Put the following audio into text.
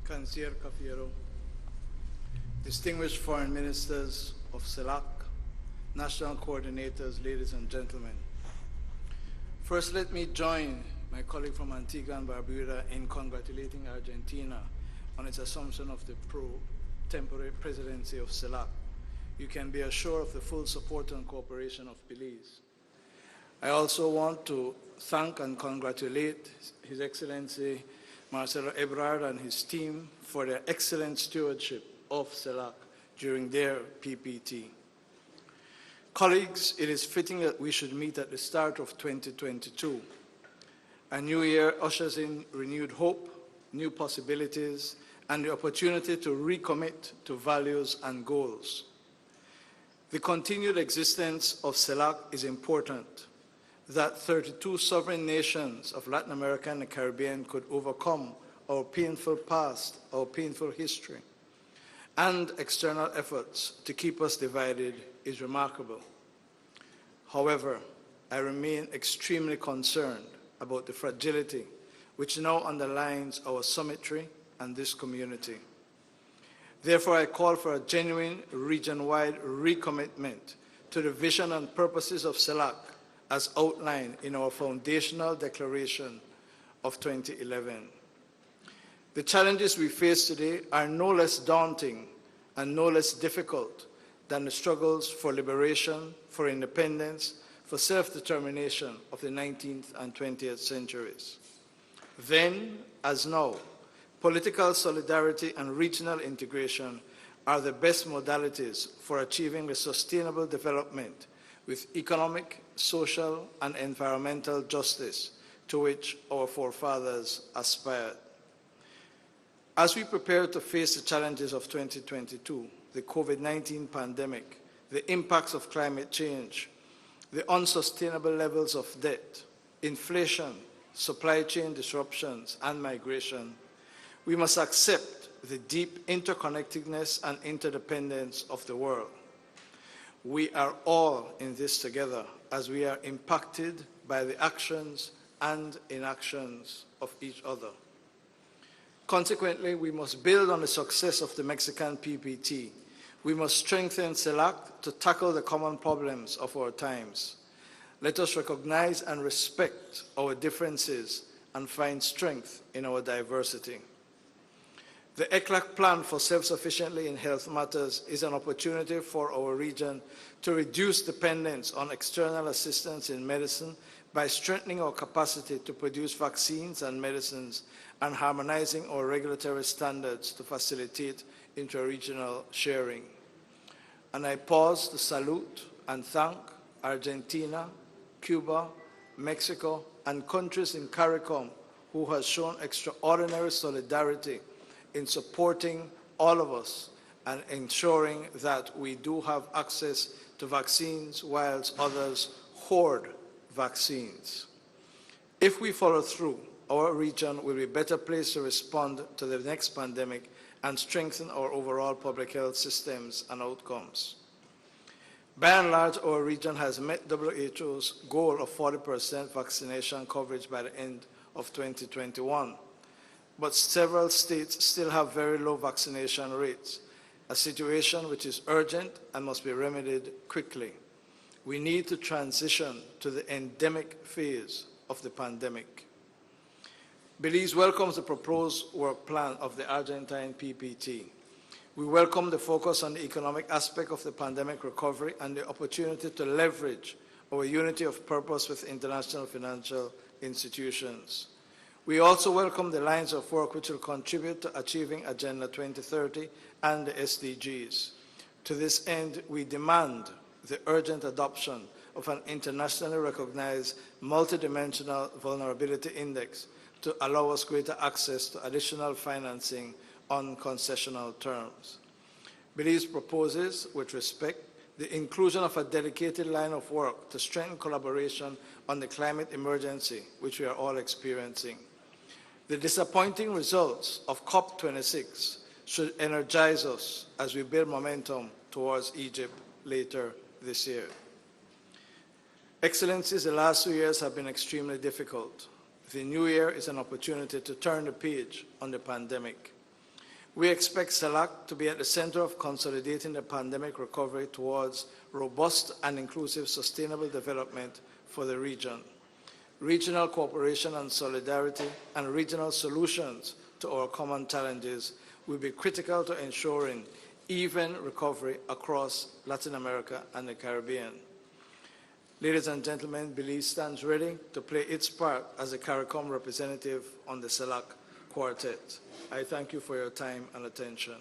Councillor Cafiero, distinguished foreign ministers of CELAC, national coordinators, ladies and gentlemen. First, let me join my colleague from Antigua and Barbuda in congratulating Argentina on its assumption of the pro-temporary presidency of CELAC. You can be assured of the full support and cooperation of Belize. I also want to thank and congratulate His Excellency Marcelo Ebrard and his team for their excellent stewardship of CELAC during their PPT. Colleagues, it is fitting that we should meet at the start of 2022. A new year ushers in renewed hope, new possibilities, and the opportunity to recommit to values and goals. The continued existence of CELAC is important, that 32 sovereign nations of Latin America and the Caribbean could overcome our painful past, our painful history, and external efforts to keep us divided is remarkable. However, I remain extremely concerned about the fragility which now underlines our symmetry and this community. Therefore, I call for a genuine region-wide recommitment to the vision and purposes of CELAC as outlined in our foundational declaration of 2011. The challenges we face today are no less daunting and no less difficult than the struggles for liberation, for independence, for self-determination of the 19th and 20th centuries. Then, as now, political solidarity and regional integration are the best modalities for achieving the sustainable development with economic, social, and environmental justice to which our forefathers aspired. As we prepare to face the challenges of 2022, the COVID-19 pandemic, the impacts of climate change, the unsustainable levels of debt, inflation, supply chain disruptions, and migration, we must accept the deep interconnectedness and interdependence of the world. We are all in this together as we are impacted by the actions and inactions of each other. Consequently, we must build on the success of the Mexican PPT. We must strengthen CELAC to tackle the common problems of our times. Let us recognize and respect our differences and find strength in our diversity. The ECLAC plan for self-sufficiency in health matters is an opportunity for our region to reduce dependence on external assistance in medicine by strengthening our capacity to produce vaccines and medicines and harmonizing our regulatory standards to facilitate intra-regional sharing. And I pause to salute and thank Argentina, Cuba, Mexico, and countries in CARICOM who have shown extraordinary solidarity in supporting all of us and ensuring that we do have access to vaccines whilst others hoard vaccines. If we follow through, our region will be better placed to respond to the next pandemic and strengthen our overall public health systems and outcomes. By and large, our region has met WHO's goal of 40% vaccination coverage by the end of 2021. But several states still have very low vaccination rates, a situation which is urgent and must be remedied quickly. We need to transition to the endemic phase of the pandemic. Belize welcomes the proposed work plan of the Argentine PPT. We welcome the focus on the economic aspect of the pandemic recovery and the opportunity to leverage our unity of purpose with international financial institutions. We also welcome the lines of work which will contribute to achieving Agenda 2030 and the SDGs. To this end, we demand the urgent adoption of an internationally recognized multidimensional vulnerability index to allow us greater access to additional financing on concessional terms. Belize proposes, with respect, the inclusion of a dedicated line of work to strengthen collaboration on the climate emergency, which we are all experiencing. The disappointing results of COP26 should energize us as we build momentum towards Egypt later this year. Excellencies, the last 2 years have been extremely difficult. The new year is an opportunity to turn the page on the pandemic. We expect CELAC to be at the center of consolidating the pandemic recovery towards robust and inclusive sustainable development for the region. Regional cooperation and solidarity and regional solutions to our common challenges will be critical to ensuring even recovery across Latin America and the Caribbean. Ladies and gentlemen, Belize stands ready to play its part as a CARICOM representative on the CELAC Quartet. I thank you for your time and attention.